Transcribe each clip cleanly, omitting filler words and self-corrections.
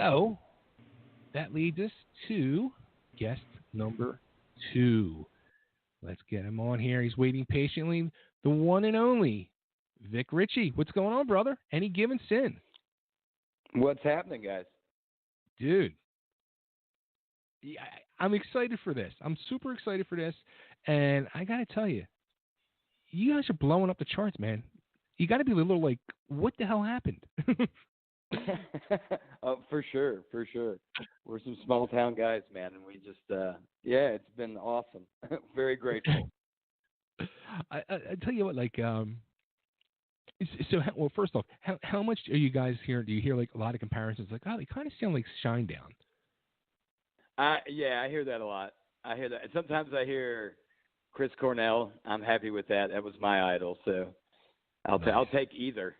So that leads us to guest number 2. Let's get him on here. He's waiting patiently. The one and only Vic Ritchie. What's going on, brother? Any given sin? What's happening, guys? Dude, I'm excited for this. I'm super excited for this. And I got to tell you, you guys are blowing up the charts, man. You got to be a little like, what the hell happened? Oh, for sure. We're some small town guys, man, and we just, it's been awesome. Very grateful. I tell you what, like, so well, first off, how much are you guys hearing? Do you hear like a lot of comparisons? Like, oh, they kind of sound like Shinedown. I hear that a lot. I hear that. Sometimes I hear Chris Cornell. I'm happy with that. That was my idol, so I'll take either.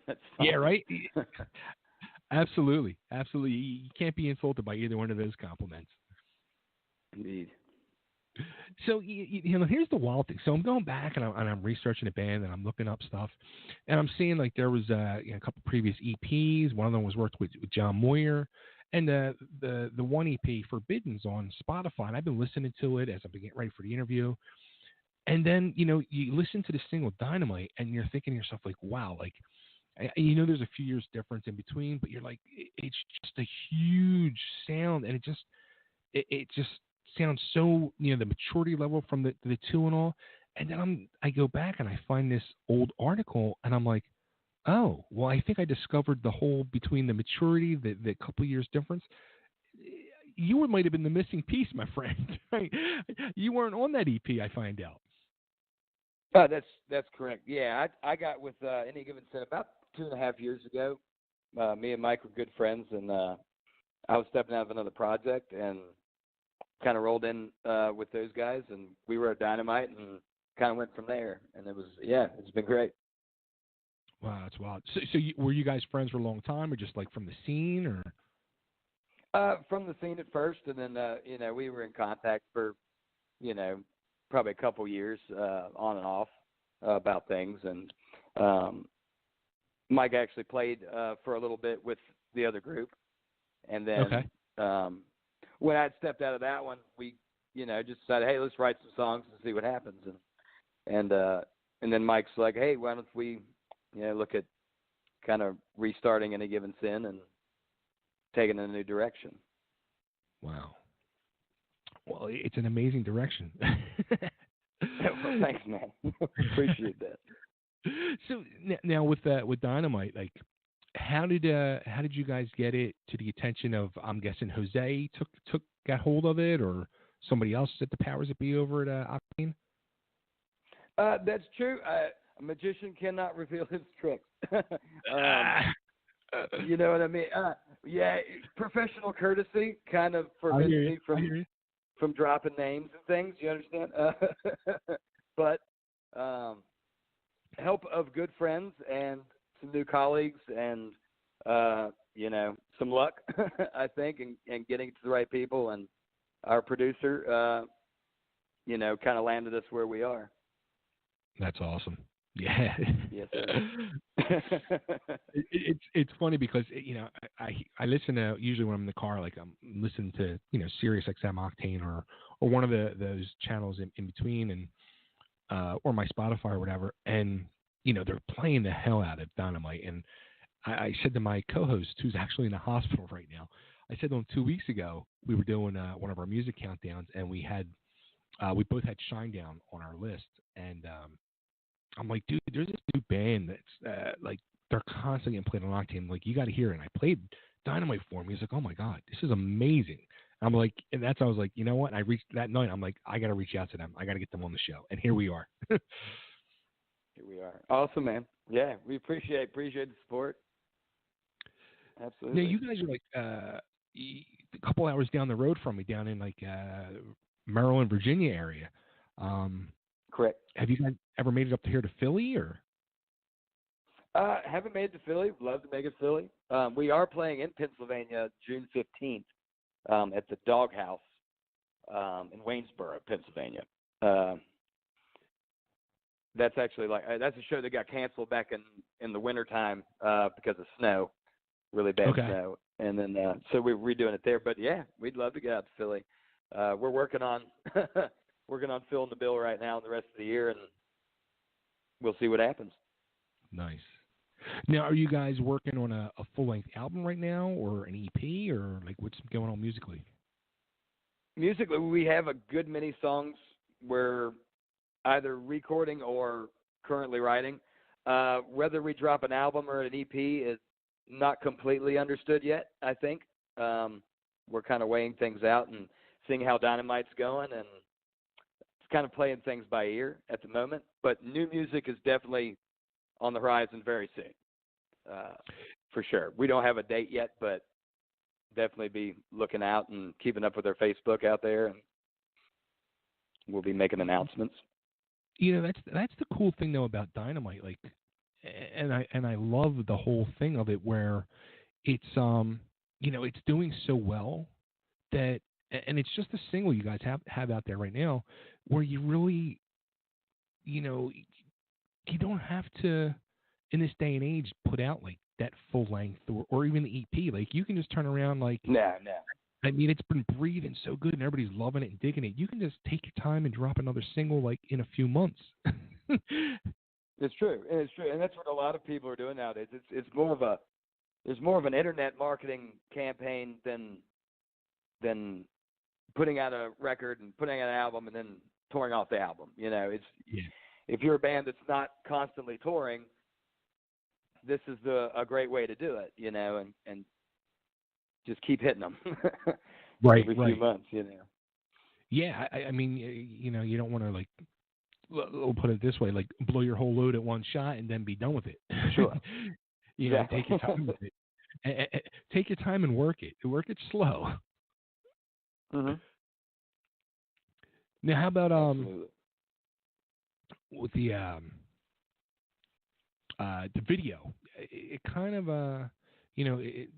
That's fine. Yeah, right. Absolutely. You can't be insulted by either one of those compliments. Indeed. So here's the wild thing. So I'm going back and I'm researching the band and I'm looking up stuff, and I'm seeing like there was a couple previous EPs. One of them was worked with John Moyer, and the one EP, Forbidden's on Spotify. And I've been listening to it as I've been getting ready for the interview. And then, you listen to the single Dynamite and you're thinking to yourself, like, wow, like, there's a few years difference in between, but you're like, it's just a huge sound. And it just sounds so, the maturity level from the two and all. And then I go back and I find this old article and I'm like, oh, well, I think I discovered the whole between the maturity, the couple years difference. You might have been the missing piece, my friend. You weren't on that EP, I find out. That's correct. Yeah, I got with Any Given Sin about 2.5 years ago. Me and Mike were good friends, and I was stepping out of another project and kind of rolled in with those guys, and we were at Dynamite and kind of went from there. And it's been great. Wow, that's wild. So were you guys friends for a long time, or just like from the scene, or? From the scene at first, and then we were in contact for probably a couple years on and off about things. And Mike actually played for a little bit with the other group. And then when I stepped out of that one, we, just decided, hey, let's write some songs and see what happens. And then Mike's like, hey, why don't we, look at kind of restarting Any Given Sin and taking in a new direction. Wow. Well, it's an amazing direction. Well, thanks, man. Appreciate that. So now with Dynamite, like, how did you guys get it to the attention of? I'm guessing Jose got hold of it, or somebody else at the powers that be over at Octane. That's true. A magician cannot reveal his tricks. You know what I mean? Professional courtesy kind of forbids me from dropping names and things. You understand? But help of good friends and some new colleagues and some luck, I think, and getting it to the right people. And our producer, kind of landed us where we are. That's awesome. Yeah. Yes, it's funny because I listen to, usually when I'm in the car, like I'm listening to SiriusXM Octane or one of those channels in between, and or my Spotify or whatever, and they're playing the hell out of Dynamite. And I said to my co-host, who's actually in the hospital right now, I said to him 2 weeks ago, we were doing one of our music countdowns, and we both had Shinedown on our list, and I'm like, dude, there's this new band that's like, they're constantly playing on Octane. I'm like, you got to hear it. And I played Dynamite for him. He's like, oh my God, this is amazing. I'm like, and I was like, you know what? And I reached that night. I'm like, I got to reach out to them. I got to get them on the show. And here we are. Here we are. Awesome, man. Yeah, we appreciate the support. Absolutely. Now, you guys are like a couple hours down the road from me, down in like Maryland, Virginia area. Correct. Have you guys ever made it up here to Philly, or? Haven't made it to Philly. Love to make it to Philly. We are playing in Pennsylvania June 15th at the Dog House in Waynesboro, Pennsylvania. That's actually that's a show that got canceled back in the wintertime because of snow. really bad Okay. snow, and then so we're redoing it there. But yeah, we'd love to get out to Philly. We're working on filling the bill right now the rest of the year, and we'll see what happens. Nice. Now, are you guys working on a full-length album right now, or an EP, or like what's going on musically? Musically, we have a good many songs we're either recording or currently writing. Whether we drop an album or an EP is not completely understood yet, I think. We're kind of weighing things out and seeing how Dynamite's going, and it's kind of playing things by ear at the moment. But new music is definitely on the horizon very soon, for sure. We don't have a date yet, but definitely be looking out and keeping up with our Facebook out there, and we'll be making announcements. You know, that's the cool thing though about Dynamite, like, and I love the whole thing of it where it's you know, it's doing so well that, and it's just a single you guys have out there right now where you really, you know, you don't have to in this day and age put out like that full length or even the EP. Like you can just turn around like No. I mean, it's been breathing so good and everybody's loving it and digging it. You can just take your time and drop another single like in a few months. It's true, and that's what a lot of people are doing nowadays. It's more of there's more of an internet marketing campaign than putting out a record and putting out an album and then touring off the album. You know, if you're a band that's not constantly touring, this is a great way to do it. You know, and just keep hitting them every few months. You know. Yeah, I mean, you know, you don't want to like. We'll put it this way, like blow your whole load at one shot and then be done with it. Sure. You know, take your time with it. Take your time and work it. Work it slow. Mm-hmm. Now, how about Absolutely. with the video? It kind of you know, it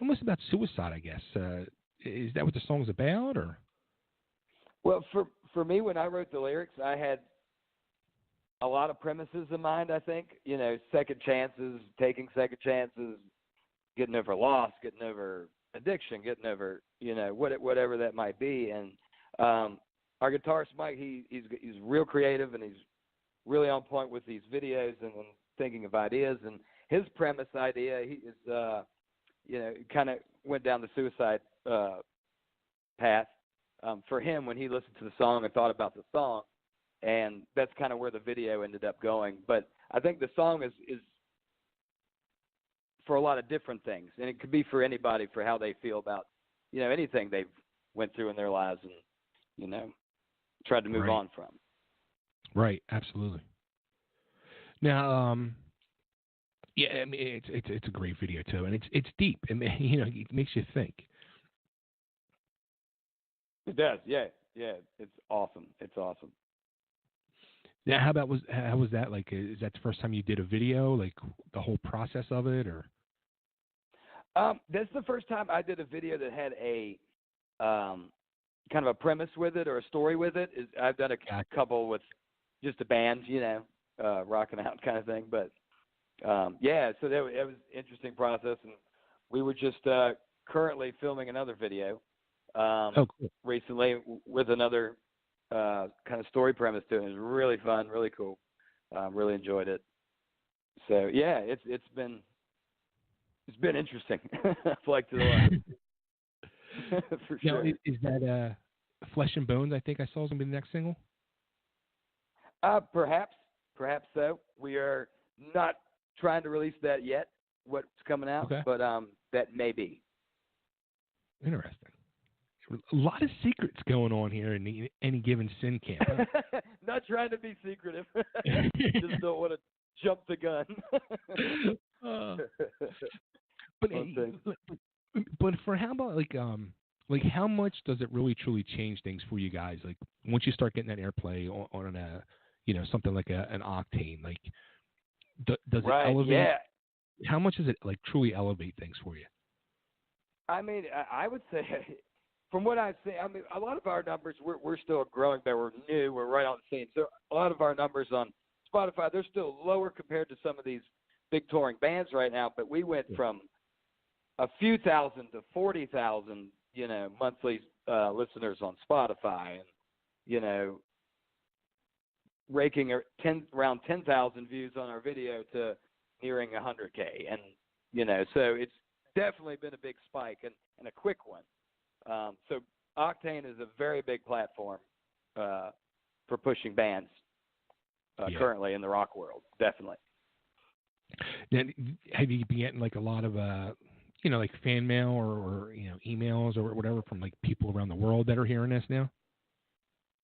almost about suicide, I guess. Is that what the song's about, or? Well, for me, when I wrote the lyrics, I had a lot of premises in mind, I think. You know, second chances, taking second chances, getting over loss, getting over addiction, getting over, you know, whatever that might be. And our guitarist, Mike, he's real creative, and he's really on point with these videos and thinking of ideas. And his premise idea, he is, you know, kind of went down the suicide path. For him, when he listened to the song and thought about the song, and that's kind of where the video ended up going. But I think the song is for a lot of different things, and it could be for anybody for how they feel about, you know, anything they've went through in their lives and, you know, tried to move on from. Right, absolutely. Now, yeah, I mean, it's a great video too, and it's deep. I mean, you know, it makes you think. It does, yeah. It's awesome. It's awesome. Now, how was that? Like, is that the first time you did a video? Like the whole process of it, or? That's the first time I did a video that had a kind of a premise with it or a story with it. I've done a couple with just a band, you know, rocking out kind of thing. But yeah, so it was an interesting process, and we were just currently filming another video. Cool. Recently with another kind of story premise to it. It was really fun, really cool. Really enjoyed it. So yeah, it's been interesting. I've liked it a lot. For now, sure. Is that Flesh and Bones? I think I saw is gonna be the next single. Perhaps so. We are not trying to release that yet. What's coming out, but that may be. Interesting. A lot of secrets going on here in any given sin camp. Not trying to be secretive. Just don't want to jump the gun. But for how about like how much does it really truly change things for you guys? Like once you start getting that airplay on a, you know, something like an Octane, like does it elevate? Yeah. How much does it like truly elevate things for you? I mean, I would say, from what I've seen, I mean, a lot of our numbers, we're still growing, but we're new. We're right on the scene. So a lot of our numbers on Spotify, they're still lower compared to some of these big touring bands right now, but we went from a few thousand to 40,000, monthly listeners on Spotify, and raking around 10,000 views on our video to nearing 100K, and so it's definitely been a big spike and a quick one. So Octane is a very big platform for pushing bands currently in the rock world, definitely. Now, have you been getting like a lot of like fan mail or emails or whatever from like people around the world that are hearing this now?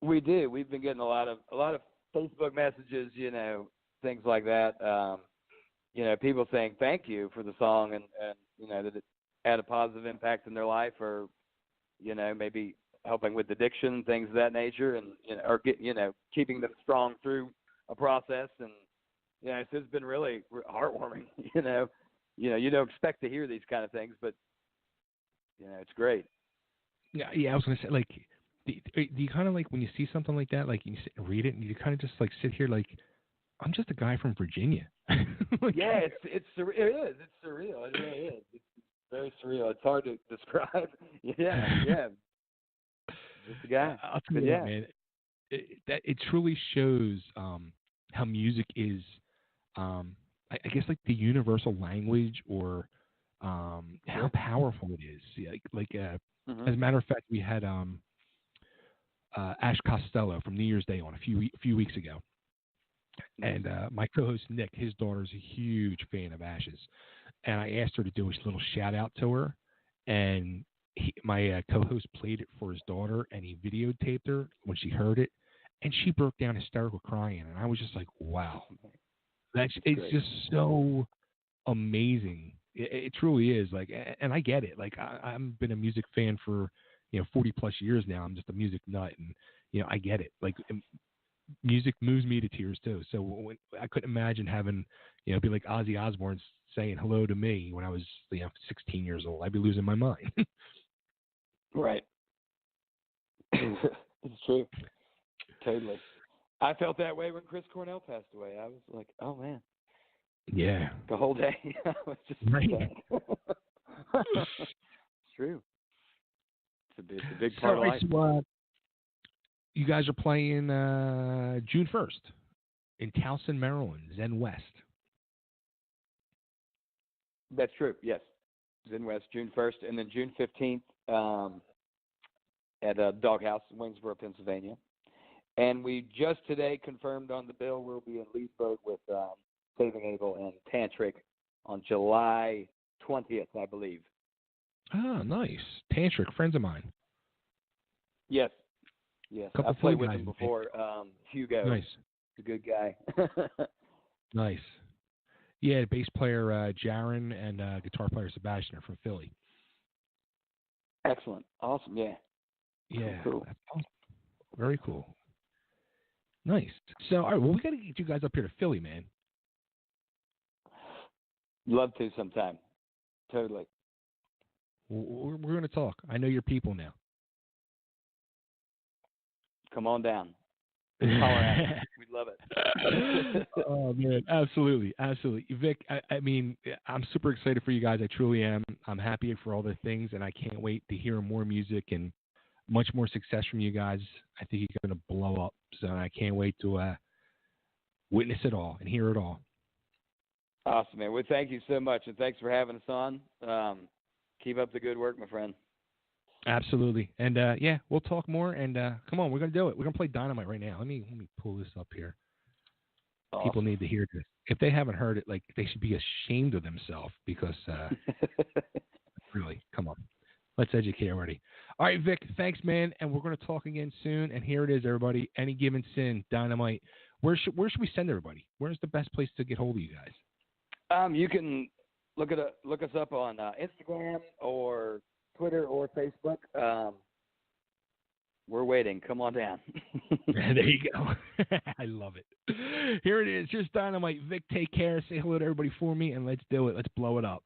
We do. We've been getting a lot of Facebook messages, things like that. People saying thank you for the song and that it had a positive impact in their life, or maybe helping with addiction, things of that nature, and or keeping them strong through a process. And it's been really heartwarming. You don't expect to hear these kind of things, but it's great. Yeah. I was gonna say, like, do you kind of like when you see something like that, like you sit and read it, and you kind of just like sit here like, I'm just a guy from Virginia. Yeah, it's surreal. It is. It's surreal. It really is. It's very surreal. It's hard to describe. Yeah. Just a guy. I'll tell you what, man. It truly shows how music is, I guess, like the universal language, or how powerful it is. As a matter of fact, we had Ash Costello from New Year's Day on a few weeks ago. And my co-host Nick, his daughter's a huge fan of Ash's, and I asked her to do a little shout out to her, and my co-host played it for his daughter, and he videotaped her when she heard it, and she broke down hysterical crying, and I was just like, wow, it's just so amazing. It truly is. Like, and I get it. Like, I've been a music fan for 40 plus years now. I'm just a music nut, and I get it. Like, music moves me to tears too. So when I couldn't imagine having, be like Ozzy Osbourne saying hello to me when I was, 16 years old. I'd be losing my mind. Right. It's true. Totally. I felt that way when Chris Cornell passed away. I was like, oh man. Yeah. The whole day. I was just right. It's true. It's a big part of life. So, you guys are playing June 1st in Towson, Maryland, Zen West. That's true, yes. Zen West, June 1st, and then June 15th at Doghouse in Waynesboro, Pennsylvania. And we just today confirmed on the bill we'll be in Leesburg with Saving Abel and Tantric on July 20th, I believe. Ah, nice. Tantric, friends of mine. Yes. I've played with him before. Hugo. Nice. He's a good guy. Nice. Yeah, bass player Jaron and guitar player Sebastian are from Philly. Excellent. Awesome, yeah. Yeah. Cool. That's awesome. Very cool. Nice. So, all right, well, we got to get you guys up here to Philly, man. Love to sometime. Totally. We're going to talk. I know your people now. Come on down. Holler at us. We'd love it. Oh, man. Absolutely. Vic, I mean, I'm super excited for you guys. I truly am. I'm happy for all the things, and I can't wait to hear more music and much more success from you guys. I think you're going to blow up. So I can't wait to witness it all and hear it all. Awesome, man. Well, thank you so much, and thanks for having us on. Keep up the good work, my friend. Absolutely. And, yeah, we'll talk more. And come on, we're going to do it. We're going to play Dynamite right now. Let me pull this up here. Awesome. People need to hear this. If they haven't heard it, like, they should be ashamed of themselves because, really, come on. Let's educate everybody. All right, Vic, thanks, man. And we're going to talk again soon. And here it is, everybody. Any Given Sin, Dynamite. Where should we send everybody? Where's the best place to get hold of you guys? You can look us up on Instagram or Twitter or Facebook. We're waiting. Come on down. There you go. I love it. Here it is. Here's Dynamite. Vic, take care. Say hello to everybody for me, and let's do it. Let's blow it up.